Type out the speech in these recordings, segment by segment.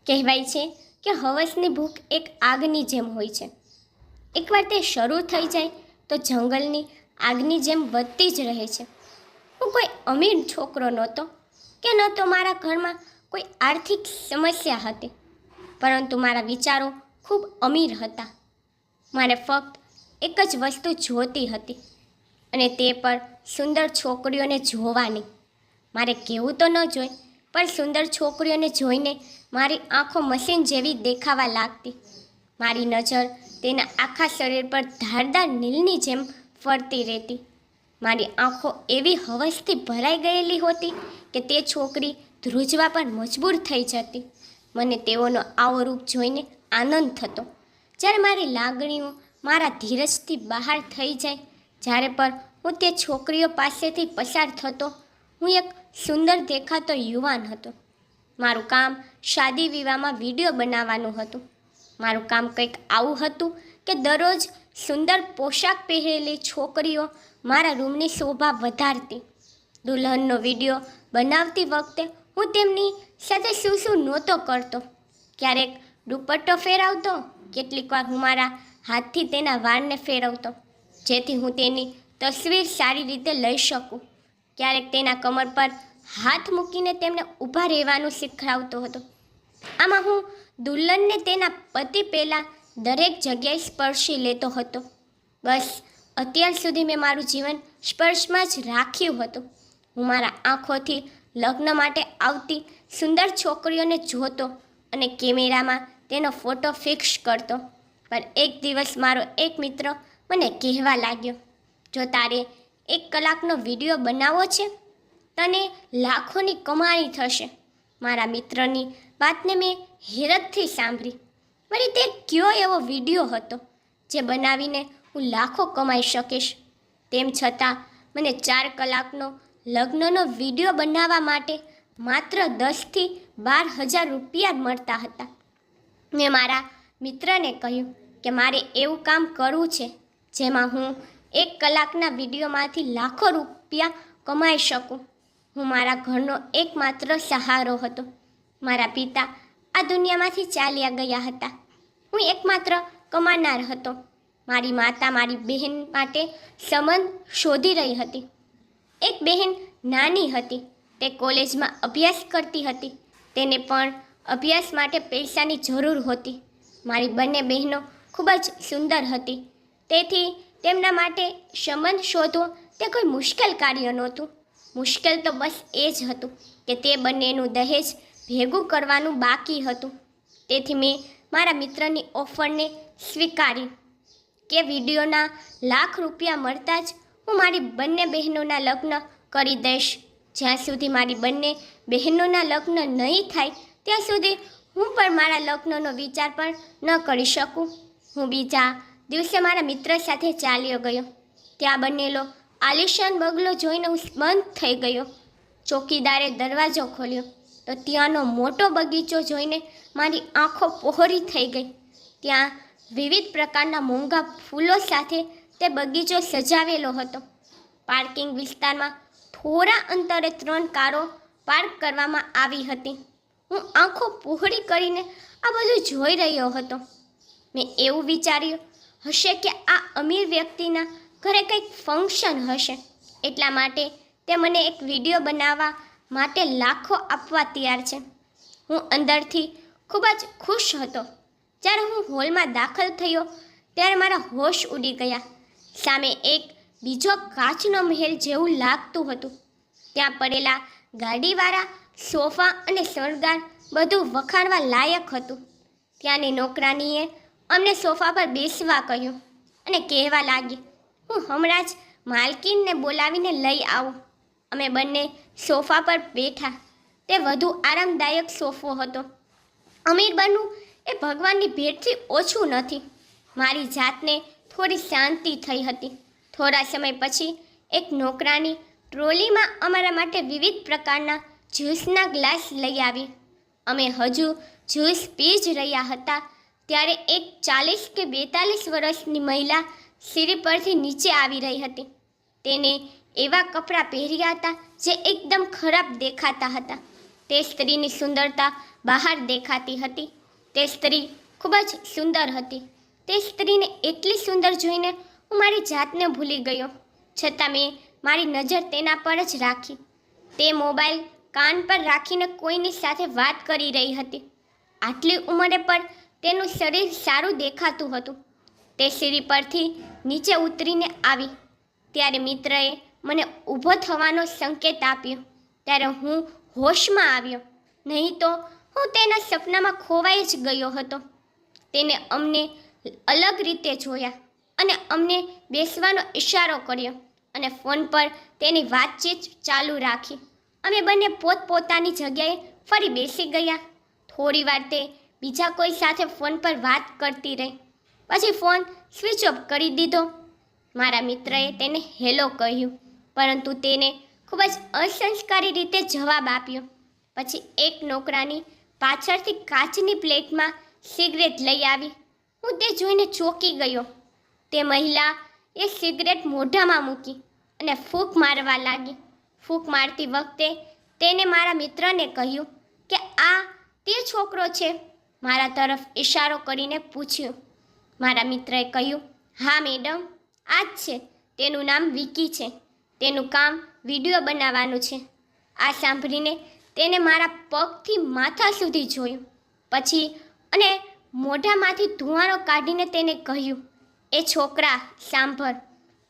કહેવાય છે કે હવસની ભૂખ એક આગની જેમ હોય છે. એકવાર તે શરૂ થઈ જાય તો જંગલની આગની જેમ વધતી જ રહે છે. હું કોઈ અમીર છોકરો નહોતો કે ન તો મારા ઘરમાં કોઈ આર્થિક સમસ્યા હતી, પરંતુ મારા વિચારો ખૂબ અમીર હતા. મારે ફક્ત એક જ વસ્તુ જોતી હતી, અને તે પણ સુંદર છોકરીઓને જોવાની. મારે કહેવું તો ન જોઈ, પણ સુંદર છોકરીઓને જોઈને મારી આંખો મશીન જેવી દેખાવા લાગતી. મારી નજર તેના આખા શરીર પર ધારદાર નીલની જેમ ફરતી રહેતી. મારી આંખો એવી હવસથી ભરાઈ ગયેલી હોતી કે તે છોકરી ધ્રુજવા પર મજબૂર થઈ જતી. મને તેઓનો આવો રૂપ જોઈને આનંદ થતો. જ્યારે મારી લાગણીઓ મારા ધીરજથી બહાર થઈ જાય, જ્યારે પણ હું તે છોકરીઓ પાસેથી પસાર થતો, હું એક સુંદર દેખાતો યુવાન હતો. મારું કામ શાદી વિવાહમાં વિડીયો બનાવવાનું હતું. મારું કામ કંઈક આવું હતું કે દરરોજ સુંદર પોશાક પહેરેલી છોકરીઓ મારા રૂમની શોભા વધારતી. દુલ્હનનો વિડીયો બનાવતી વખતે હું તેમની સાથે શું નહોતો કરતો. ક્યારેક દુપટ્ટો ફેરવતો, કેટલીક વાર હું મારા હાથથી તેના વાળને ફેરવતો, જેથી હું તેની તસવીર સારી રીતે લઈ શકું. ક્યારેક તેના કમર પર હાથ મૂકીને તેમને ઊભા રહેવાનું શીખવાડતો હતો. આમાં હું દુલ્હનને તેના પતિ પહેલાં દરેક જગ્યાએ સ્પર્શી લેતો હતો. બસ અત્યાર સુધી મેં મારું જીવન સ્પર્શમાં જ રાખ્યું હતું. હું મારા આંખોથી લગ્ન માટે આવતી સુંદર છોકરીઓને જોતો અને કેમેરામાં તેનો ફોટો ફિક્સ કરતો. પણ એક દિવસ મારો એક મિત્ર મને કહેવા લાગ્યો, જો તારે 1 કલાકનો વિડીયો બનાવવો છે, તને લાખોની કમાણી થશે. મારા મિત્રની વાતને મેં હેરતથી સાંભળી. વળી તે કયો એવો વિડીયો હતો જે બનાવીને હું લાખો કમાઈ શકીશ? તેમ છતાં મને 4 કલાકનો લગ્નનો વિડીયો બનાવવા માટે માત્ર 10,000 થી 12,000 રૂપિયા મળતા હતા. મેં મારા મિત્રને કહ્યું કે મારે એવું કામ કરવું છે જેમાં હું 1 કલાકના વિડીયોમાંથી લાખો રૂપિયા કમાઈ શકું. હું મારા ઘરનો એકમાત્ર સહારો હતો. મારા પિતા આ દુનિયામાંથી ચાલ્યા ગયા હતા. હું એકમાત્ર કમાનાર હતો. મારી માતા મારી બહેન માટે સંબંધ શોધી રહી હતી. એક બહેન નાની હતી, તે કોલેજમાં અભ્યાસ કરતી હતી. તેને પણ અભ્યાસ માટે પૈસાની જરૂર હતી. મારી બંને બહેનો ખૂબ જ સુંદર હતી, તેથી તેમના માટે સંબંધ શોધવો તે કોઈ મુશ્કેલ કાર્ય નહોતું. મુશ્કેલ તો બસ એ જ હતું કે તે બંનેનું દહેજ ભેગું કરવાનું બાકી હતું. તેથી મેં મારા મિત્રની ઓફરને સ્વીકારી કે વિડીયોના લાખ રૂપિયા મળતા જ હું મારી બંને બહેનોના લગ્ન કરી દઈશ. જ્યાં સુધી મારી બંને બહેનોના લગ્ન નહીં થાય ત્યાં સુધી હું પણ મારા લગ્નનો વિચાર પણ ન કરી શકું. હું બીજા દિવસે મારા મિત્ર સાથે ચાલ્યો ગયો. ત્યાં બનેલો આલિશાન બંગલો જોઈને હું બંધ થઈ ગયો. ચોકીદારે દરવાજો ખોલ્યો તો ત્યાંનો મોટો બગીચો જોઈને મારી આંખો પહોળી થઈ ગઈ. ત્યાં વિવિધ પ્રકારના મોંઘા ફૂલો સાથે તે બગીચો સજાવેલો હતો. પાર્કિંગ વિસ્તારમાં થોડા અંતરે 3 કારો પાર્ક કરવામાં આવી હતી. હું આંખો પહોળી કરીને આ બધું જોઈ રહ્યો હતો. મેં એવું વિચાર્યું હશે કે આ અમીર વ્યક્તિના ઘરે કંઈક ફંક્શન હશે, એટલા માટે તે મને એક વિડીયો બનાવવા માટે લાખો આપવા તૈયાર છે. હું અંદરથી ખૂબ જ ખુશ હતો. જ્યારે હું હોલમાં દાખલ થયો ત્યારે મારા હોશ ઉડી ગયા. સામે એક બીજો કાચનો મહેલ જેવું લાગતું હતું. ત્યાં પડેલા ગાડીવાળા સોફા અને શણગાર બધું વખાણવા લાયક હતું. ત્યાંની નોકરાનીએ અમને સોફા પર બેસવા કહ્યું અને કહેવા લાગી, હું હમણાં જ માલકીનને બોલાવીને લઈ આવું. અમે બંને સોફા પર બેઠા. તે વધુ આરામદાયક સોફો હતો. અમીર બનવું એ ભગવાનની ભેટથી ઓછું નથી. મારી જાતને થોડી શાંતિ થઈ હતી. થોડા સમય પછી એક નોકરાની ટ્રોલીમાં અમારા માટે વિવિધ પ્રકારના જ્યુસના ગ્લાસ લઈ આવી. અમે હજુ જ્યુસ પી જ રહ્યા હતા ત્યારે એક 40 કે 42 વર્ષની મહિલા સીડી પરથી નીચે આવી રહી હતી. તેને એવા કપડાં પહેર્યા હતા જે એકદમ ખરાબ દેખાતા હતા. તે સ્ત્રીની સુંદરતા બહાર દેખાતી હતી તે સ્ત્રી ખૂબ જ સુંદર હતી. તે સ્ત્રીને એટલી સુંદર જોઈને હું મારી જાતને ભૂલી ગયો, છતાં મેં મારી નજર તેના પર જ રાખી. તે મોબાઈલ કાન પર રાખીને કોઈની સાથે વાત કરી રહી હતી. આટલી ઉંમરે પણ તેનું શરીર સારું દેખાતું હતું. તે સીડી પરથી નીચે ઉતરીને આવી ત્યારે મિત્રએ મને ઊભો થવાનો સંકેત આપ્યો. ત્યારે હું હોશમાં આવ્યો, નહીં તો હું તેના સપનામાં ખોવાઈ જ ગયો હતો. તેને અમને અલગ રીતે જોયા અને અમને બેસવાનો ઇશારો કર્યો અને ફોન પર તેની વાતચીત ચાલુ રાખી. અમે બંને પોતપોતાની જગ્યાએ ફરી બેસી ગયા. થોડી વાર તે બીજા કોઈ સાથે ફોન પર વાત કરતી રહી, પછી ફોન સ્વિચ ઓફ કરી દીધો. મારા મિત્રએ તેને હેલો કહ્યું, પરંતુ તેને ખૂબ જ અસંસ્કારી રીતે જવાબ આપ્યો. પછી એક નોકરાની પાછળથી કાચની પ્લેટમાં સિગરેટ લઈ આવી. હું તે જોઈને ચોંકી ગયો. તે મહિલા એ સિગરેટ મોઢામાં મૂકી અને ફૂંક મારવા લાગી. ફૂંક મારતી વખતે તેને મારા મિત્રને કહ્યું કે આ તે છોકરો છે. મારા તરફ ઇશારો કરીને પૂછ્યું. મારા મિત્રએ કહ્યું, હા મેડમ, આ જ છે. તેનું નામ વિકી છે. તેનું કામ વિડીયો બનાવવાનું છે. આ સાંભળીને તેને મારા પગથી માથા સુધી જોયું, પછી અને મોઢામાંથી ધુવાળો કાઢીને તેને કહ્યું, એ છોકરા સાંભળ,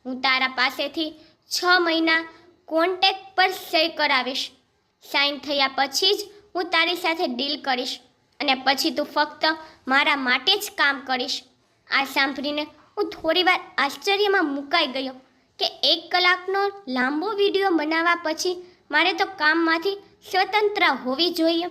હું તારા પાસેથી 6 મહિના કોન્ટ્રાક્ટ પર સહી કરાવીશ. સાઇન થયા પછી જ હું તારી સાથે ડીલ કરીશ અને પછી તું ફક્ત મારા માટે જ કામ કરીશ. આ સાંભળીને હું થોડીવાર આશ્ચર્યમાં મુકાઈ ગયો કે 1 કલાકનો લાંબો વિડીયો બનાવવા પછી મારે તો કામમાંથી સ્વતંત્ર હોવી જોઈએ.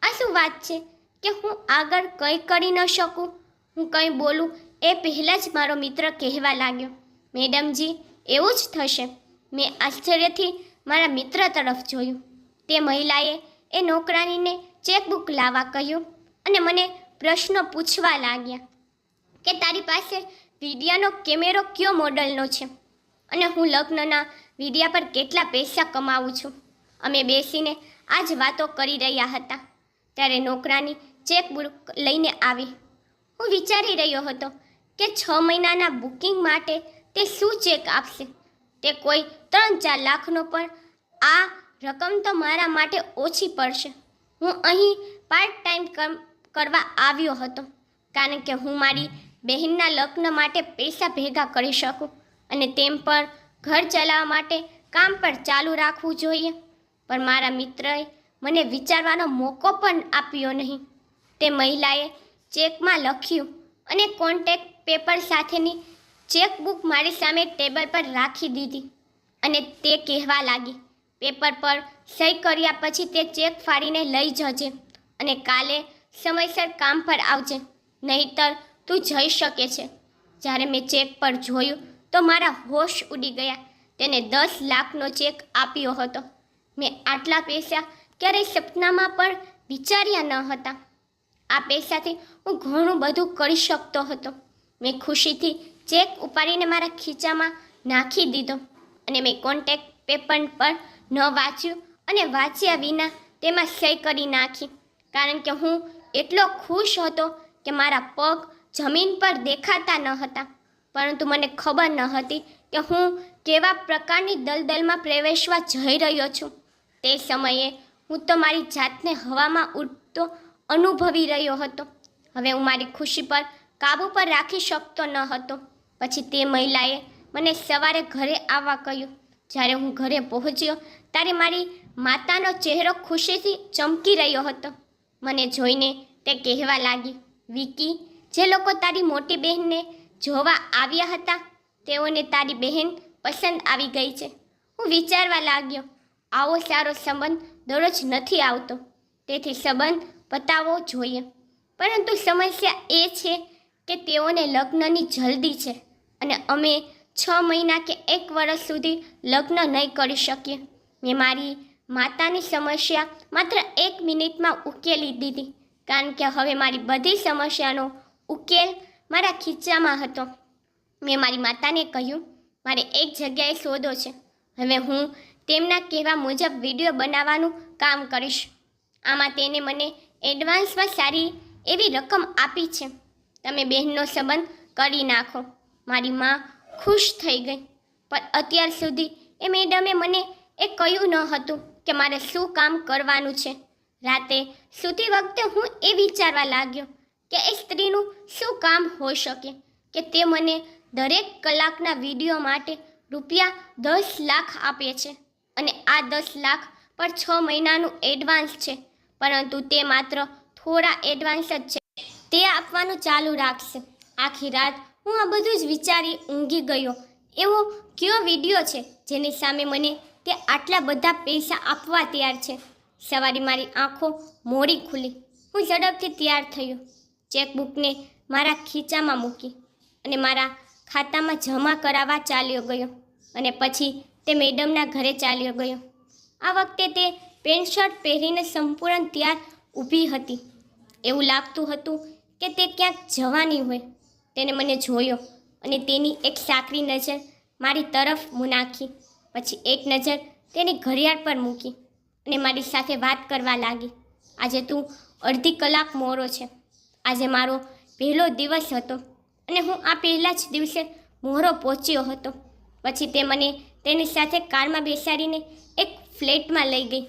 આ શું વાત છે કે હું આગળ કંઈ કરી ન શકું? હું કંઈ બોલું એ પહેલાં જ મારો મિત્ર કહેવા લાગ્યો, મેડમજી, એવું જ થશે. મેં આશ્ચર્યથી મારા મિત્ર તરફ જોયું. તે મહિલાએ એ નોકરાનીને ચેકબુક લાવવા કહ્યું અને મને પ્રશ્નો પૂછવા લાગ્યા કે તારી પાસે વિડિયાનો કેમેરો કયો મોડલનો છે અને હું લગ્નના વિડિયા પર કેટલા પૈસા કમાવું છું. અમે બેસીને આ જ વાતો કરી રહ્યા હતા ત્યારે નોકરાની ચેકબુક લઈને આવી. હું વિચારી રહ્યો હતો કે 6 મહિનાના બુકિંગ માટે તે શું ચેક આપશે. તે કોઈ 3-4 લાખનો, પણ આ રકમ તો મારા માટે ઓછી પડશે. હું અહીં પાર્ટ ટાઈમ કરવા આવ્યો હતો કારણ કે હું મારી બહેનના લગ્ન માટે પૈસા ભેગા કરી શકું અને તેમ પણ ઘર ચલાવવા માટે કામ પર ચાલુ રાખવું જોઈએ. પણ મારા મિત્રએ મને વિચારવાનો મોકો પણ આપ્યો નહીં. તે મહિલાએ ચેકમાં લખ્યું અને કોન્ટ્રાક્ટ પેપર સાથેની ચેકબુક મારી સામે ટેબલ પર રાખી દીધી અને તે કહેવા લાગી, પેપર પર સહી કર્યા પછી તે ચેક ફાડીને લઈ જજે અને કાલે સમયસર કામ પર આવજે, નહીંતર તું જઈ શકે છે. જ્યારે મેં ચેક પર જોયું તો મારા હોશ ઉડી ગયા. તેને 10 લાખનો ચેક આપ્યો હતો. મેં આટલા પૈસા ક્યારેય સપનામાં પણ વિચાર્યા ન હતા. આ પૈસાથી હું ઘણું બધું કરી શકતો હતો. મેં ખુશીથી ચેક ઉપાડીને મારા ખીચામાં નાખી દીધો અને મેં કોન્ટ્રાક્ટ પેપર પર ન વાંચ્યું અને વાંચ્યા વિના તેમાં સહી કરી નાખી, કારણ કે હું એટલો ખુશ હતો કે મારા પગ જમીન પર દેખાતા ન હતા. પરંતુ મને ખબર ન હતી કે હું કેવા પ્રકારની દલદલમાં પ્રવેશવા જઈ રહ્યો છું. તે સમયે હું તો મારી જાતને હવામાં ઉડતો અનુભવી રહ્યો હતો. હવે હું મારી ખુશી પર કાબૂ પર રાખી શકતો ન હતો. પછી તે મહિલાએ મને સવારે ઘરે આવવા કહ્યું. જ્યારે હું ઘરે પહોંચ્યો ત્યારે મારી માતાનો ચહેરો ખુશીથી ચમકી રહ્યો હતો. મને જોઈને તે કહેવા લાગી, વિકી, જે લોકો તારી મોટી બહેનને જોવા આવ્યા હતા તેઓને તારી બહેન પસંદ આવી ગઈ છે. હું વિચારવા લાગ્યો, આવો સારો સંબંધ દરરોજ નથી આવતો, તેથી સંબંધ પતાવવો જોઈએ. પરંતુ સમસ્યા એ છે કે તેઓને લગ્નની જલ્દી છે અને અમે 6 મહિના કે 1 વર્ષ સુધી લગ્ન નહીં કરી શકીએ. મેં મારી માતાની સમસ્યા માત્ર 1 મિનિટમાં ઉકેલી દીધી, કારણ કે હવે મારી બધી સમસ્યાનો ઉકેલ મારા ખીચામાં હતો. મેં મારી માતાને કહ્યું, મારે એક જગ્યાએ સોદો છે. હવે હું તેમના કહેવા મુજબ વિડીયો બનાવવાનું કામ કરીશ. આમાં તેને મને એડવાન્સમાં સારી એવી રકમ આપી છે. તમે બહેનનો સંબંધ કરી નાખો. મારી માં ખુશ થઈ ગઈ. પણ અત્યાર સુધી એ મેડમે મને એ કહ્યું ન હતું કે મારે શું કામ કરવાનું છે. રાતે સૂતી વખતે હું એ વિચારવા લાગ્યો કે એ સ્ત્રીનું શું કામ હોઈ શકે કે તે મને દરેક કલાકના વિડીયો માટે ₹10 લાખ આપે છે અને આ 10 લાખ પર 6 મહિનાનું એડવાન્સ છે. પરંતુ તે માત્ર થોડા એડવાન્સ જ છે. તે આપવાનું ચાલુ રાખશે. આખી રાત હું આ બધું જ વિચારી ઊંઘી ગયો. એવો કયો વિડીયો છે જેની સામે મને તે આટલા બધા પૈસા આપવા તૈયાર છે? સવારે મારી આંખો મોડી ખુલી. હું ઝડપથી તૈયાર થયો. ચેકબુકને મારા ખીચામાં મૂકી અને મારા ખાતામાં જમા કરાવવા ચાલ્યો ગયો અને પછી તે મેડમના ઘરે ચાલ્યો ગયો. આ વખતે તે પેન્ટ શર્ટ પહેરીને સંપૂર્ણ તૈયાર ઊભી હતી. એવું લાગતું હતું કે તે ક્યાંક જવાની હોય. તેને મને જોયો અને તેની એક સાકરી નજર મારી તરફ નાખી. પછી એક નજર તેની ઘડિયાળ પર મૂકી અને મારી સાથે વાત કરવા લાગી. આજે તું અડધી કલાક મોડો છે. આજે મારો પહેલો દિવસ હતો અને હું આ પહેલા જ દિવસે મોડો પહોંચ્યો હતો. પછી તે મને તેની સાથે કારમાં બેસાડીને એક ફ્લેટમાં લઈ ગઈ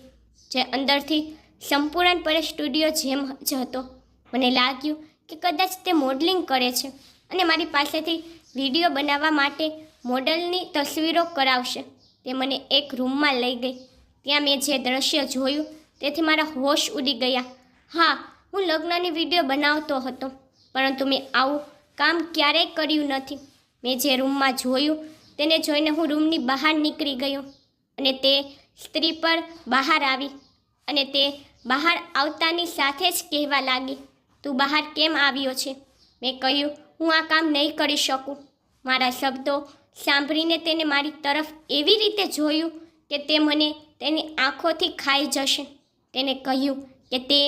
જે અંદરથી સંપૂર્ણપણે સ્ટુડિયો જેમ જ હતો. મને લાગ્યું કે કદાચ તે મોડલિંગ કરે છે અને મારી પાસેથી વિડીયો બનાવવા માટે મોડલની તસવીરો કરાવશે. તે મને એક રૂમમાં લઈ ગઈ. ત્યાં મેં જે દ્રશ્ય જોયું તેથી મારા હોશ ઉડી ગયા. હા, હું લગ્નની વિડીયો બનાવતો હતો, પરંતુ મેં આવું કામ ક્યારેય કર્યું નથી. મેં જે રૂમમાં જોયું તેને જોઈને હું રૂમની બહાર નીકળી ગયો અને તે સ્ત્રી પર બહાર આવી અને તે બહાર આવતાની સાથે જ કહેવા લાગી, તું બહાર કેમ આવ્યો છે? મેં કહ્યું, હું આ કામ નહીં કરી શકું. મારા શબ્દો સાંભળીને તેને મારી તરફ એવી રીતે જોયું કે તે મને તેની આંખોથી ખાઈ જશે. તેને કહ્યું કે તે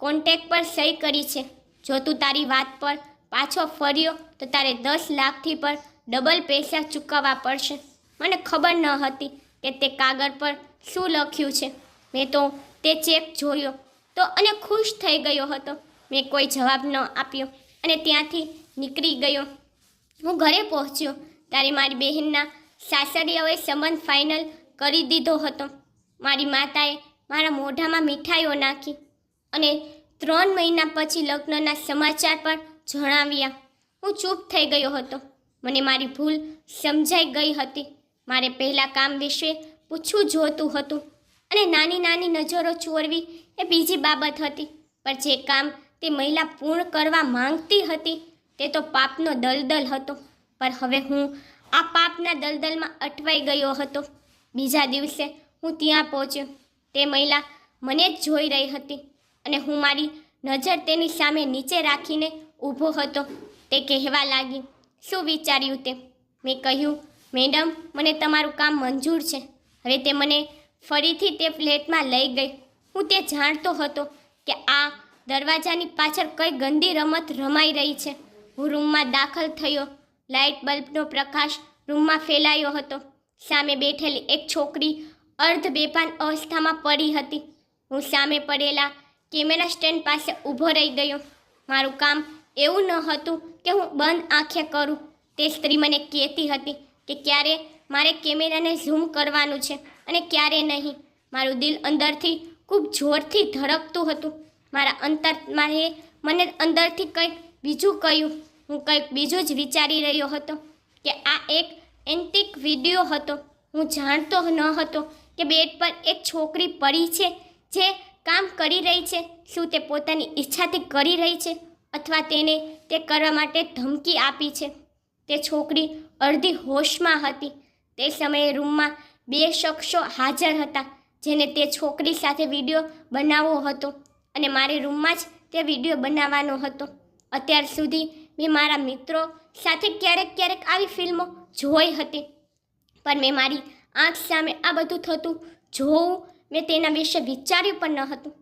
કોન્ટ્રાક્ટ પર સહી કરી છે. જો તું તારી વાત પર પાછો ફર્યો તો તારે 10 લાખથી પર ડબલ પૈસા ચૂકવવા પડશે. મને ખબર ન હતી કે તે કાગળ પર શું લખ્યું છે. મેં તો તે ચેક જોયો તો અને ખુશ થઈ ગયો હતો. મેં કોઈ જવાબ ન આપ્યો અને ત્યાંથી નીકળી ગયો. હું ઘરે પહોંચ્યો ત્યારે મારી બહેનના સાસરીઓએ સંબંધ ફાઇનલ કરી દીધો હતો. મારી માતાએ મારા મોઢામાં મીઠાઈઓ નાખી અને 3 મહિના પછી લગ્નના સમાચાર પણ જણાવ્યા. હું ચૂપ થઈ ગયો હતો. મને મારી ભૂલ સમજાઈ ગઈ હતી. મારે પહેલાં કામ વિશે પૂછવું જોતું હતું અને નાની નાની નજરો ચોરવી એ બીજી બાબત હતી. પણ જે કામ તે મહિલા પૂર્ણ કરવા માંગતી હતી તે તો પાપનો દલદલ હતો. પણ હવે હું આ પાપના દલદલમાં અટવાઈ ગયો હતો. બીજા દિવસે હું ત્યાં પહોંચ્યો. તે મહિલા મને જ જોઈ રહી હતી અને હું મારી નજર તેની સામે નીચે રાખીને ઊભો હતો. તે કહેવા લાગી, શું વિચાર્યું તે? મેં કહ્યું, મેડમ, મને તમારું કામ મંજૂર છે. હવે તે મને ફરીથી તે ફ્લેટમાં લઈ ગઈ. હું તે જાણતો હતો કે આ દરવાજાની પાછળ કઈ ગંદી રમત રમાઈ રહી છે. હું રૂમમાં દાખલ થયો. લાઇટ બલ્બનો પ્રકાશ રૂમમાં ફેલાયો હતો. સામે બેઠેલી એક છોકરી અર્ધ બેભાન અવસ્થામાં પડી હતી. હું સામે પડેલા કેમેરા સ્ટેન્ડ પાસે ઊભો રહી ગયો. મારું કામ એવું ન હતું કે હું બંધ આંખે કરું. તે સ્ત્રી મને કહેતી હતી કે ક્યારે મારે કેમેરાને ઝૂમ કરવાનું છે અને ક્યારે નહીં. મારું દિલ અંદરથી ખૂબ જોરથી ધડકતું હતું. મારા અંતરમાં મને અંદરથી કંઈક બીજું કહ્યું. હું કંઈક બીજું જ વિચારી રહ્યો હતો કે આ એક એન્ટિક વિડીયો હતો. હું જાણતો ન હતો કે બેડ પર એક છોકરી પડી છે જે કામ કરી રહી છે. શું તે પોતાની ઈચ્છાથી કરી રહી છે અથવા તેને તે કરવા માટે ધમકી આપી છે? તે છોકરી અડધી હોશમાં હતી. તે સમયે રૂમમાં 2 શખ્સો હાજર હતા જેને તે છોકરી સાથે વિડીયો બનાવવો હતો અને મારે રૂમમાં જ તે વિડીયો બનાવવાનો હતો. અત્યાર સુધી મેં મારા મિત્રો સાથે ક્યારેક આવી ફિલ્મો જોઈ હતી, પણ મેં મારી આંખ સામે આ બધું થતું જોવું મેં તેના વિશે વિચાર્યું પણ ન હતું.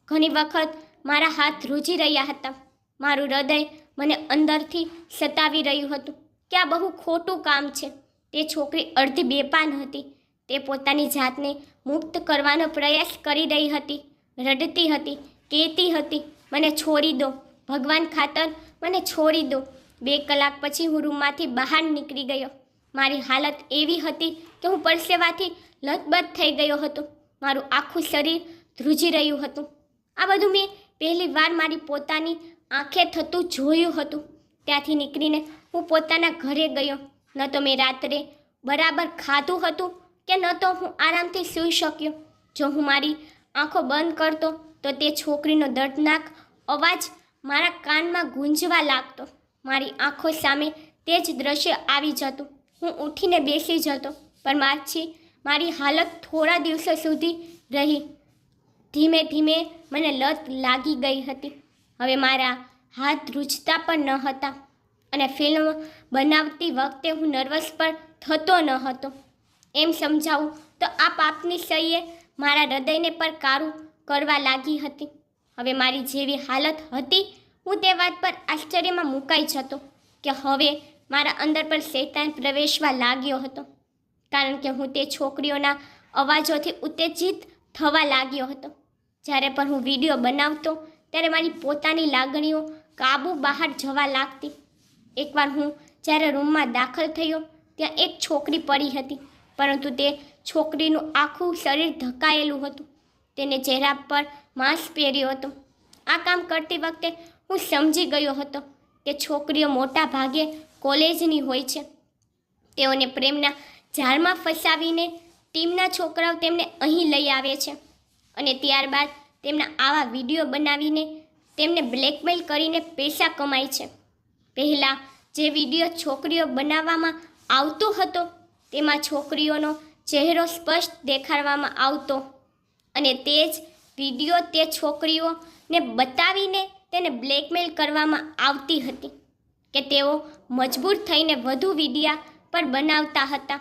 ઘણી વખત મારા હાથ ધ્રુજી રહ્યા હતા. મારું હૃદય મને અંદરથી સતાવી રહ્યું હતું કે આ બહુ ખોટું કામ છે. તે છોકરી અડધી બેભાન હતી. તે પોતાની જાતને મુક્ત કરવાનો પ્રયાસ કરી રહી હતી, રડતી હતી. કહેતી હતી, મને છોડી દો, ભગવાન ખાતર મને છોડી દો. 2 કલાક પછી હું રૂમમાંથી બહાર નીકળી ગયો. મારી હાલત એવી હતી કે હું પરસેવાથી લથબથ થઈ ગયો હતો. મારું આખું શરીર ધ્રુજી રહ્યું હતું. આ બધું મેં પહેલી વાર મારી પોતાની આંખે થતું જોયું હતું. ત્યાંથી નીકળીને હું પોતાના ઘરે ગયો. ન તો મેં રાત્રે બરાબર ખાધું હતું કે ન તો હું આરામથી સૂઈ શક્યો. જો હું મારી આંખો બંધ કરતો તો તે છોકરીનો દર્દનાક અવાજ મારા કાનમાં ગૂંજવા લાગતો. મારી આંખો સામે તે જ દ્રશ્ય આવી જતું. હું ઉઠીને બેસી જતો, પણ મારી હાલત થોડા દિવસો સુધી રહી. ધીમે ધીમે મને લત લાગી ગઈ હતી. હવે મારા હાથ ધ્રુજતા પણ ન હતા અને ફિલ્મ બનાવતી વખતે હું નર્વસ પણ થતો ન હતો. એમ સમજાવું તો આ પાપની સહીએ મારા હૃદયને પણ કારું કરવા લાગી હતી. હવે મારી જેવી હાલત હતી, હું તે વાત પર આશ્ચર્યમાં મુકાઈ જતો કે હવે મારા અંદર પર શૈતાન પ્રવેશવા લાગ્યો હતો, કારણ કે હું તે છોકરીઓના અવાજોથી ઉત્તેજિત થવા લાગ્યો હતો. જ્યારે પણ હું વિડીયો બનાવતો ત્યારે મારી પોતાની લાગણીઓ કાબુ બહાર જવા લાગતી. એકવાર હું જ્યારે રૂમમાં દાખલ થયો ત્યાં એક છોકરી પડી હતી, પરંતુ તે છોકરીનું આખું શરીર ઢંકાયેલું હતું. તેને ચહેરા પર માસ્ક પહેર્યો હતો. આ કામ કરતી વખતે હું સમજી ગયો હતો કે છોકરીઓ મોટા ભાગે કોલેજની હોય છે. તેઓને પ્રેમના જાળમાં ફસાવીને ટીમના છોકરાઓ તેમને અહીં લઈ આવે છે અને ત્યારબાદ તેમના આવા વિડીયો બનાવીને તેમને બ્લેકમેલ કરીને પૈસા કમાય છે. પહેલાં જે વિડીયો છોકરીઓ બનાવવામાં આવતો હતો તેમાં છોકરીઓનો ચહેરો સ્પષ્ટ દેખાડવામાં આવતો અને તે જ વિડીયો તે છોકરીઓને બતાવીને તેને બ્લેકમેલ કરવામાં આવતી હતી કે તેઓ મજબૂર થઈને વધુ વિડીયા પણ બનાવતા હતા.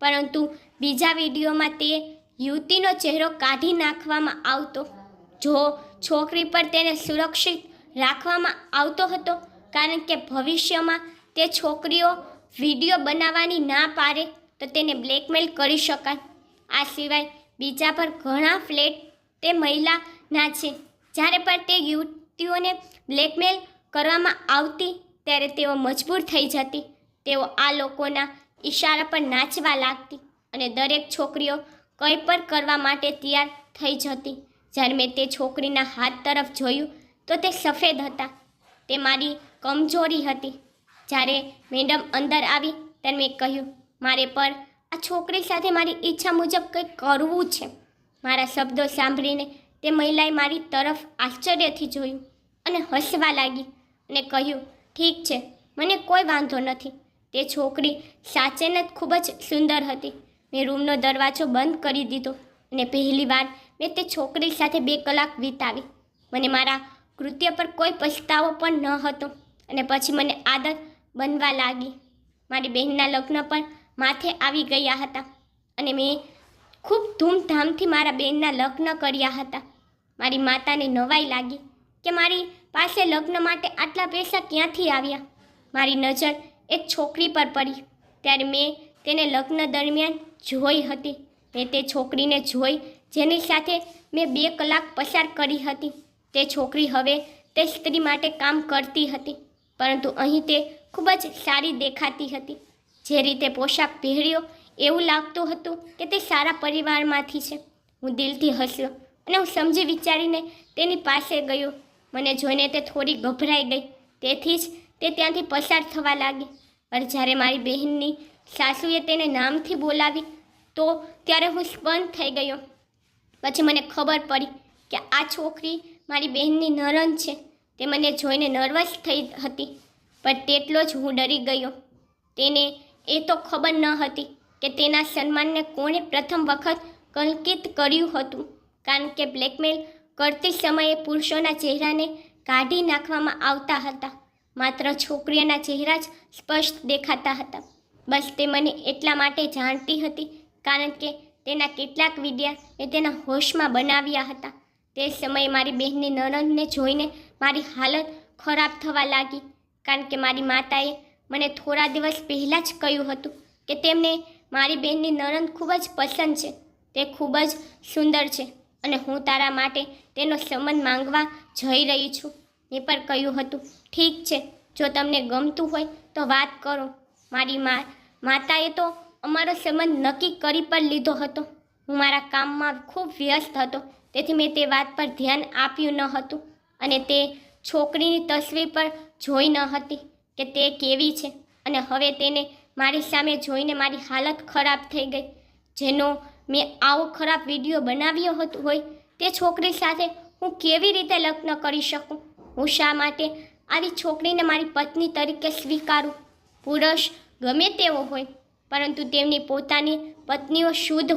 પરંતુ બીજા વિડીયોમાં તે યુવતીનો ચહેરો કાઢી નાખવામાં આવતો. જો છોકરી પર તેને સુરક્ષિત રાખવામાં આવતો હતો, કારણ કે ભવિષ્યમાં તે છોકરીઓ વિડીયો બનાવવાની ના પાડે તો તેને બ્લેકમેલ કરી શકાય. આ સિવાય બીજા પર ઘણા ફ્લેટ તે મહિલાના છે. જ્યારે પણ તે યુવતીઓને બ્લેકમેલ કરવામાં આવતી ત્યારે તેઓ મજબૂર થઈ જતી. તેઓ આ લોકોના ઈશારા પર નાચવા લાગતી અને દરેક છોકરીઓ કંઈ પણ કરવા માટે તૈયાર થઈ જતી. જ્યારે મેં તે છોકરીના હાથ તરફ જોયું તો તે સફેદ હતા. તે મારી કમજોરી હતી. જ્યારે મેડમ અંદર આવી ત્યારે મેં કહ્યું, મારે પર આ છોકરી સાથે મારી ઈચ્છા મુજબ કંઈક કરવું છે. મારા શબ્દો સાંભળીને તે મહિલાએ મારી તરફ આશ્ચર્યથી જોયું અને હસવા લાગી અને કહ્યું, ઠીક છે, મને કોઈ વાંધો નથી. તે છોકરી સાચેને જ ખૂબ જ સુંદર હતી. મેં રૂમનો દરવાજો બંધ કરી દીધો અને પહેલીવાર મેં તે છોકરી સાથે 2 કલાક વિતાવી. મને મારા કૃત્ય પર કોઈ પછતાવો પણ ન હતો અને પછી મને આદત બનવા લાગી. મારી બહેનના લગ્ન પણ માથે આવી ગયા હતા અને મેં ખૂબ ધૂમધામથી મારા બહેનના લગ્ન કર્યા હતા. મારી માતાને નવાઈ લાગી કે મારી પાસે લગ્ન માટે આટલા પૈસા ક્યાંથી આવ્યા. મારી નજર એક છોકરી પર પડી ત્યારે મેં તેને લગ્ન દરમિયાન જોઈ હતી. મેં તે છોકરીને જોઈ જેની સાથે મેં 2 કલાક પસાર કરી હતી. તે છોકરી હવે તે સ્ત્રી માટે કામ કરતી હતી, પરંતુ અહીં તે ખૂબ જ સારી દેખાતી હતી. જે રીતે પોશાક પહેર્યો એવું લાગતું હતું કે તે સારા પરિવારમાંથી છે. હું દિલથી હસ્યો અને હું સમજી વિચારીને તેની પાસે ગયો. મને જોઈને તે થોડી ગભરાઈ ગઈ, તેથી જ તે ત્યાંથી પસાર થવા લાગી. પણ જ્યારે મારી બહેનની સાસુએ તેને નામથી બોલાવી તો ત્યારે હું સ્તબ્ધ થઈ ગયો. પછી મને ખબર પડી કે આ છોકરી મારી બહેનની નણંદ છે. તે મને જોઈને નર્વસ થઈ હતી, પણ તેટલો જ હું ડરી ગયો. તેને એ તો ખબર ન હતી કે તેના સન્માનને કોણે પ્રથમ વખત કલંકિત કર્યું હતું, કારણ કે બ્લેકમેલ કરતી સમયે પુરુષોના ચહેરાને કાઢી નાખવામાં આવતા હતા. માત્ર છોકરીઓના ચહેરા જ સ્પષ્ટ દેખાતા હતા. બસ તે મને એટલા માટે જાણતી હતી કારણ કે તેના કેટલાક વિડીયા મેં તેના હોશમાં બનાવ્યા હતા. તે સમયે મારી બહેનની નણંદને જોઈને મારી હાલત ખરાબ થવા લાગી, કારણ કે મારી માતાએ મને થોડા દિવસ પહેલાં જ કહ્યું હતું કે તેમને મારી બહેનની નણંદ ખૂબ જ પસંદ છે. તે ખૂબ જ સુંદર છે અને હું તારા માટે તેનો સંબંધ માંગવા જઈ રહી છું. મેં પણ કહ્યું હતું, ઠીક છે, જો તમને ગમતું હોય તો વાત કરો. મારી માતાએ તો અમારો સંબંધ નક્કી કરી પણ લીધો હતો. હું મારા કામમાં ખૂબ વ્યસ્ત હતો, તેથી મેં તે વાત પર ધ્યાન આપ્યું ન હતું અને તે છોકરીની તસવીર પર જોઈ ન હતી કે તે કેવી છે. અને હવે તેને મારી સામે જોઈને મારી હાલત ખરાબ થઈ ગઈ. જેનો મેં આવો ખરાબ વિડીયો બનાવ્યો હોય તે છોકરી સાથે હું કેવી રીતે લગ્ન કરી શકું? હું શા માટે આવી છોકરીને મારી પત્ની તરીકે સ્વીકારું? પુરુષ ગમે તેવો હોય, પરંતુ તેમની પોતાની પત્નીઓ શુદ્ધ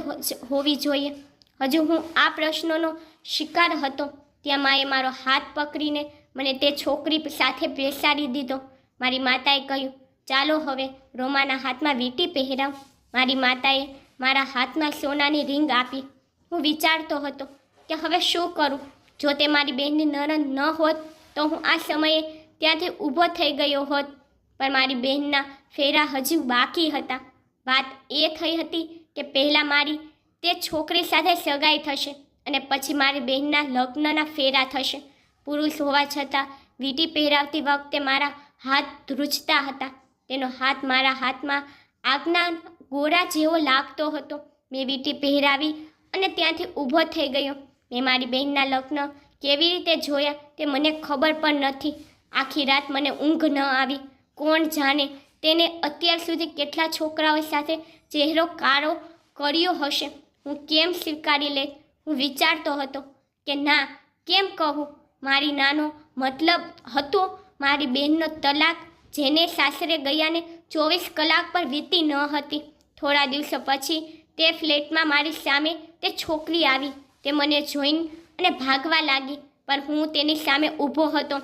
હોવી જોઈએ. હજુ હું આ પ્રશ્નોનો શિકાર હતો ત્યાં માએ મારો હાથ પકડીને મને તે છોકરી સાથે બેસાડી દીધો. મારી માતાએ કહ્યું, ચાલો હવે રોમાના હાથમાં વીંટી પહેરાવ. મારી માતાએ મારા હાથમાં સોનાની રિંગ આપી. હું વિચારતો હતો કે હવે શું કરું. જો તે મારી બહેનની નણંદ ન હોત તો હું આ સમયે ત્યાંથી ઊભો થઈ ગયો હોત, પણ મારી બહેનના ફેરા હજુ બાકી હતા. વાત એ થઈ હતી કે પહેલાં મારી તે છોકરી સાથે સગાઈ થશે અને પછી મારી બહેનના લગ્નના ફેરા થશે. પુરુષ હોવા છતાં વીંટી પહેરાવતી વખતે મારા હાથ ધ્રુજતા હતા. તેનો હાથ મારા હાથમાં આગના ગોળા જેવો લાગતો હતો. મેં વીંટી પહેરાવી અને ત્યાંથી ઊભો થઈ ગયો. મેં મારી બહેનના લગ્ન કેવી રીતે જોયા તે મને ખબર પણ નથી. આખી રાત મને ઊંઘ ન આવી. કોણ જાણે તેને અત્યાર સુધી કેટલા છોકરાઓ સાથે ચહેરો કાળો કર્યો હશે. હું કેમ સ્વીકારી લે? હું વિચારતો હતો કે ના, કેમ કહું. મારી નાનો મતલબ હતો મારી બહેનનો તલાક, જેને સાસરે ગયાને 24 કલાક પર વીતી ન હતી. થોડા દિવસો પછી તે ફ્લેટમાં મારી સામે તે છોકરી આવી. તે મને જોઈને અને ભાગવા લાગી, પણ હું તેની સામે ઊભો હતો.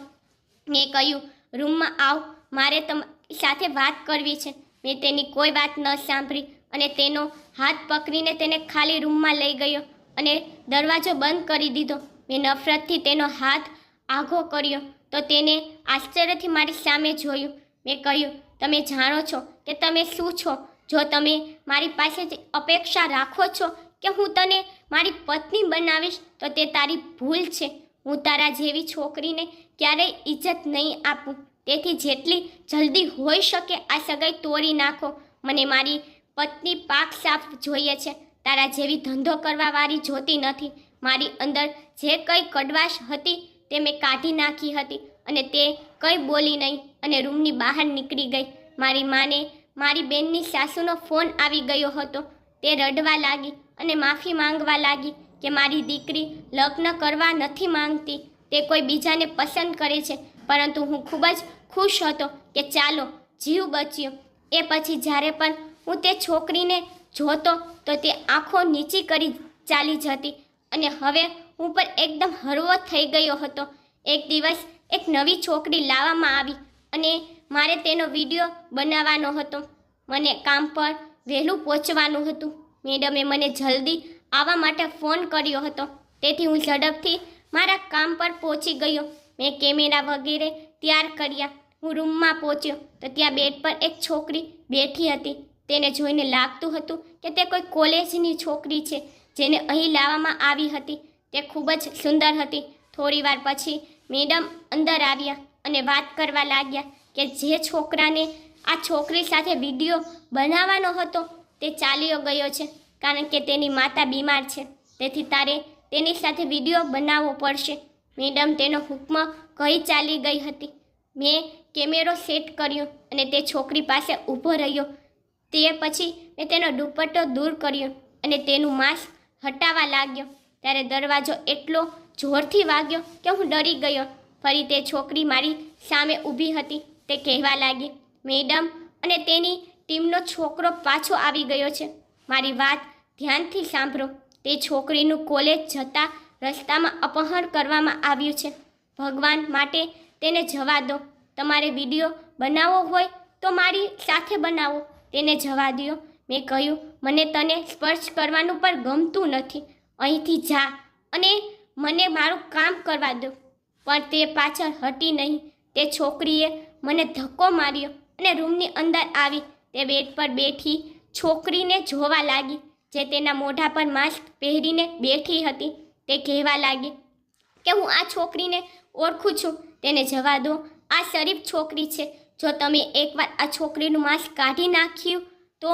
મેં કહ્યું, રૂમમાં આવ, મારે તમારી સાથે વાત કરવી છે. મેં તેની કોઈ વાત ન સાંભળી અને તેનો હાથ પકડીને તેને ખાલી રૂમમાં લઈ ગયો અને દરવાજો બંધ કરી દીધો. મેં નફરતથી તેનો હાથ આઘો કર્યો તો તેને આશ્ચર્યથી મારી સામે જોયું. મેં કહ્યું, તમે જાણો છો કે તમે શું છો? જો તમે મારી પાસેથી અપેક્ષા રાખો છો કે હું તને મારી પત્ની બનાવીશ તો તે તારી ભૂલ છે. હું તારા જેવી છોકરીને ક્યારેય ઇજ્જત નહીં આપું. તેથી જેટલી જલ્દી હોઈ શકે આ સગાઈ તોડી નાખો. મને મારી પત્ની પાક સાફ જોઈએ છે. તારા જેવી ધંધો કરવાવાળી જોતી નથી. મારી અંદર જે કંઈ કડવાશ હતી તે મેં કાઢી નાખી હતી અને તે કંઈ બોલી નહીં અને રૂમની બહાર નીકળી ગઈ. મારી માને મારી બહેનની સાસુનો ફોન આવી ગયો હતો. તે રડવા લાગી અને માફી માંગવા લાગી કે મારી દીકરી લગ્ન કરવા નથી માંગતી, તે કોઈ બીજાને પસંદ કરે છે. પરંતુ હું ખૂબ જ ખુશ હતો કે ચાલો જીવ બચ્યો. એ પછી જ્યારે પણ હું તે છોકરીને જોતો તો તે આંખો નીચી કરી ચાલી જતી અને હવે હું પણ એકદમ હળવો થઈ ગયો હતો. એક દિવસ એક નવી છોકરી લાવવામાં આવી અને મારે તેનો વિડીયો બનાવવાનો હતો. મને કામ પર વહેલું પહોંચવાનું હતું. મેડમે મને જલ્દી આવવા માટે ફોન કર્યો હતો, તેથી હું ઝડપથી મારા કામ પર પહોંચી ગયો. મેં કેમેરા વગેરે તૈયાર કર્યા. હું રૂમમાં પહોંચ્યો તો ત્યાં બેડ પર એક છોકરી બેઠી હતી. તેને જોઈને લાગતું હતું કે તે કોઈ કોલેજની છોકરી છે જેને અહીં લાવવામાં આવી હતી. તે ખૂબ જ સુંદર હતી. થોડીવાર પછી મેડમ અંદર આવ્યા અને વાત કરવા લાગ્યા કે જે છોકરાને આ છોકરી સાથે વિડીયો બનાવવાનો હતો તે ચાલ્યો ગયો છે, કારણ કે તેની માતા બીમાર છે. તેથી તારે તેની સાથે વિડીયો બનાવવો પડશે. મેડમ તેનો હુકમ કહી ચાલી ગઈ હતી. મેં કેમેરો સેટ કર્યો અને તે છોકરી પાસે ઊભો રહ્યો. તે પછી મેં તેનો દુપટ્ટો દૂર કર્યો અને તેનું માસ્ક હટાવવા લાગ્યો. ત્યારે દરવાજો એટલો જોરથી વાગ્યો કે હું ડરી ગયો. ફરી તે છોકરી મારી સામે ઊભી હતી. તે કહેવા લાગી, મેડમ અને તેની ટીમનો છોકરો પાછો આવી ગયો છે. મારી વાત ધ્યાનથી સાંભળો. તે છોકરીનું કોલેજ જતા રસ્તામાં અપહરણ કરવામાં આવ્યું છે. ભગવાન માટે તેને જવા દો. તમારે વિડીયો બનાવવો હોય તો મારી સાથે બનાવો, તેને જવા દો. મેં કહ્યું, મને તને સ્પર્શ કરવાનું પણ ગમતું નથી. અહીંથી જા અને મને મારું કામ કરવા દો. પણ તે પાછળ હટી નહીં. તે છોકરીએ મને ધક્કો માર્યો અને રૂમની અંદર આવી. તે બેડ પર બેઠી છોકરીને જોવા લાગી જે તેના મોઢા પર માસ્ક પહેરીને બેઠી હતી. તે કહેવા લાગી કે હું આ છોકરીને ઓળખું છું, તેને જવા દો, આ શરીફ છોકરી છે. જો તમે એકવાર આ છોકરીનું માંસ કાઢી નાખ્યું તો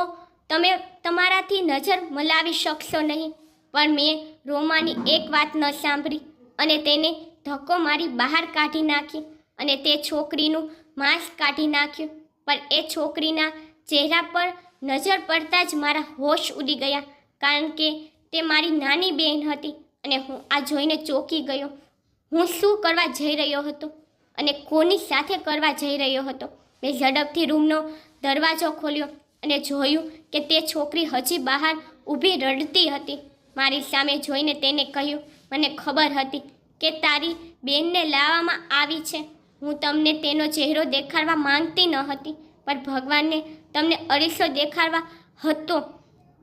તમે તમારાથી નજર મલાવી શકશો નહીં. પણ મેં રોમાની એક વાત ન સાંભળી અને તેને ધક્કો મારી બહાર કાઢી નાખી અને તે છોકરીનું માંસ કાઢી નાખ્યું. પણ એ છોકરીના ચહેરા પર નજર પડતા જ મારા હોશ ઉડી ગયા, કારણ કે તે મારી નાની બહેન હતી અને હું આ જોઈને ચોંકી ગયો. હું શું કરવા જઈ રહ્યો હતો અને કોની સાથે કરવા જઈ રહ્યો હતો? મેં ઝડપથી રૂમનો દરવાજો ખોલ્યો અને જોયું કે તે છોકરી હજી બહાર ઊભી રડતી હતી. મારી સામે જોઈને તેને કહ્યું, મને ખબર હતી કે તારી બેનને લાવવામાં આવી છે. હું તમને તેનો ચહેરો દેખાડવા માંગતી ન હતી, પણ ભગવાનને તમને અરીસો દેખાડવા હતો.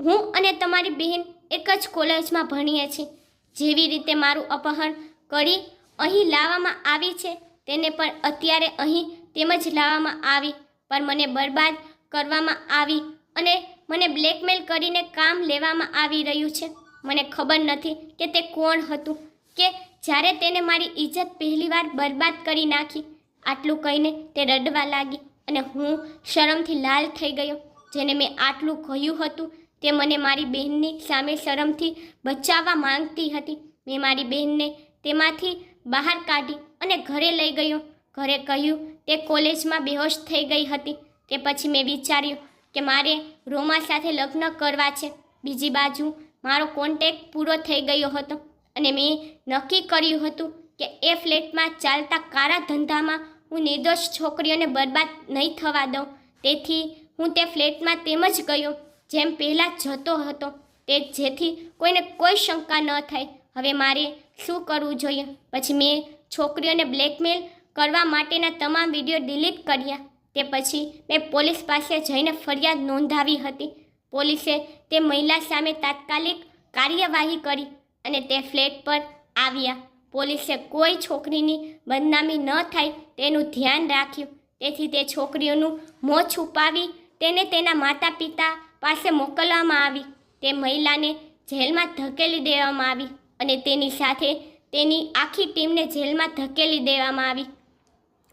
હું અને તમારી બહેન એક જ કોલેજમાં ભણીએ છીએ. જેવી રીતે મારું અપહરણ કરી અહીં લાવવામાં આવી છે, તેને પણ અત્યારે અહીં તેમજ લાવવામાં આવી. પણ મને બરબાદ કરવામાં આવી અને મને બ્લેકમેલ કરીને કામ લેવામાં આવી રહ્યું છે. મને ખબર નથી કે તે કોણ હતું કે જ્યારે તેને મારી ઇજ્જત પહેલીવાર બરબાદ કરી નાખી. આટલું કહીને તે રડવા લાગી અને હું શરમથી લાલ થઈ ગયો. જેને મેં આટલું કહ્યું હતું તે મને મારી બહેનની સામે શરમથી બચાવવા માંગતી હતી. મેં મારી બહેનને તેમાંથી બહાર કાઢી અને ઘરે લઈ ગયો. ઘરે કહ્યું તે કોલેજમાં બેહોશ થઈ ગઈ હતી. તે પછી મેં વિચાર્યું કે મારે રોમા સાથે લગ્ન કરવા છે. બીજી બાજુ મારો કોન્ટેક્ટ પૂરો થઈ ગયો હતો અને મેં નક્કી કર્યું હતું કે એ ફ્લેટમાં ચાલતા કાળા ધંધામાં હું નિર્દોષ છોકરીઓને બરબાદ નહીં થવા દઉં. તેથી હું તે ફ્લેટમાં તેમ જ ગયો જેમ પહેલાં જતો હતો, તે જેથી કોઈને કોઈ શંકા ન થાય. હવે મારે શું કરવું જોઈએ? પછી મેં છોકરીઓને બ્લેકમેલ કરવા માટેના તમામ વિડીયો ડિલીટ કર્યા. તે પછી મેં પોલીસ પાસે જઈને ફરિયાદ નોંધાવી હતી. પોલીસે તે મહિલા સામે તાત્કાલિક કાર્યવાહી કરી અને તે ફ્લેટ પર આવ્યા. પોલીસે કોઈ છોકરીની બદનામી ન થાય તેનું ધ્યાન રાખ્યું. તેથી તે છોકરીઓનું મોં છુપાવી તેને તેના માતા પિતા પાસે મોકલવામાં આવી. તે મહિલાને જેલમાં ધકેલી દેવામાં આવી અને તેની સાથે તેની આખી ટીમને જેલમાં ધકેલી દેવામાં આવી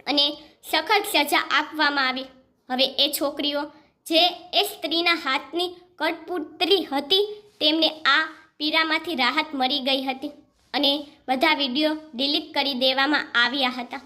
અને સખત સજા આપવામાં આવી. હવે એ છોકરીઓ જે એ સ્ત્રીના હાથની કઠપુતળી હતી તેમને આ પીડામાંથી રાહત મળી ગઈ હતી અને બધા વિડીયો ડિલીટ કરી દેવામાં આવ્યા હતા.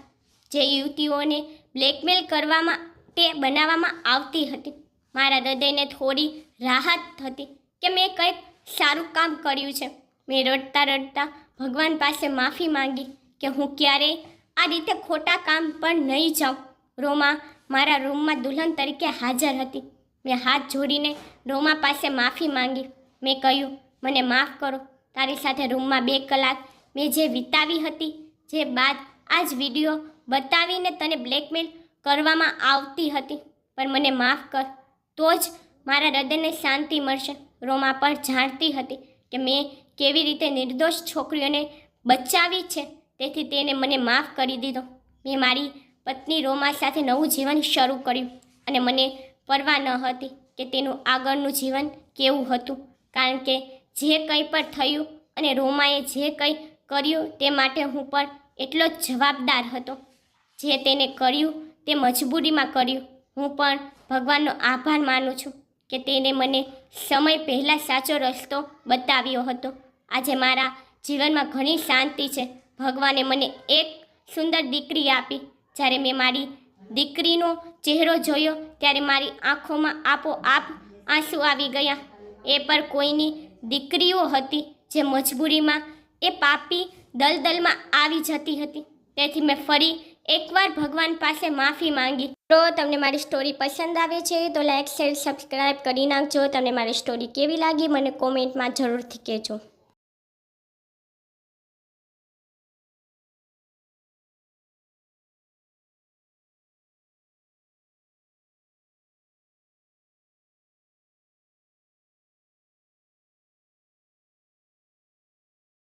જે યુવતીઓને બ્લેકમેલ કરવામાં તે બનાવવામાં આવતી હતી. મારા હૃદયને થોડી રાહત હતી કે મેં કંઈક સારું કામ કર્યું છે. મેં રડતા રડતા ભગવાન પાસે માફી માંગી કે હું ક્યારેય આ રીતે ખોટા કામ પર નહીં જાઉં. રોમા મારા રૂમમાં દુલ્હન તરીકે હાજર હતી. મેં હાથ જોડીને રોમા પાસે માફી માંગી. મેં કહ્યું, મને માફ કરો. તારી સાથે રૂમમાં 2 કલાક મેં જે વિતાવી હતી, જે બાદ આ જ વિડીયો બતાવીને તને બ્લેકમેલ કરવામાં આવતી હતી, પણ મને માફ કર, તો જ મારા હૃદયને શાંતિ મળશે. રોમા પણ જાણતી હતી કે મેં કેવી રીતે નિર્દોષ છોકરીઓને બચાવી છે, તેથી તેને મને માફ કરી દીધો. મેં મારી પત્ની રોમા સાથે નવું જીવન શરૂ કર્યું અને મને પરવા ન હતી કે તેનું આગળનું જીવન કેવું હતું, કારણ કે જે કંઈ પણ થયું અને રોમાએ જે કંઈ કર્યું તે માટે હું પણ એટલો જ જવાબદાર હતો. જે તેને કર્યું તે મજબૂરીમાં કર્યું. હું પણ ભગવાનનો આભાર માનું છું કે તેને મને સમય પહેલાં સાચો રસ્તો બતાવ્યો હતો. આજે મારા જીવનમાં ઘણી શાંતિ છે. ભગવાને મને એક સુંદર દીકરી આપી. જ્યારે મેં મારી દીકરીનો ચહેરો જોયો ત્યારે મારી આંખોમાં આપોઆપ આંસુ આવી ગયા. એ પર કોઈની દીકરીઓ હતી જે મજબૂરીમાં એ પાપી દલદલમાં આવી જતી હતી. તેથી મેં ફરી એકવાર ભગવાન પાસે માફી માંગી. તો તમને મારી સ્ટોરી પસંદ આવે છે તો લાઈક શેર સબસ્ક્રાઈબ કરી નાખજો. તમને મારી સ્ટોરી કેવી લાગી મને કોમેન્ટમાં જરૂરથી કહેજો.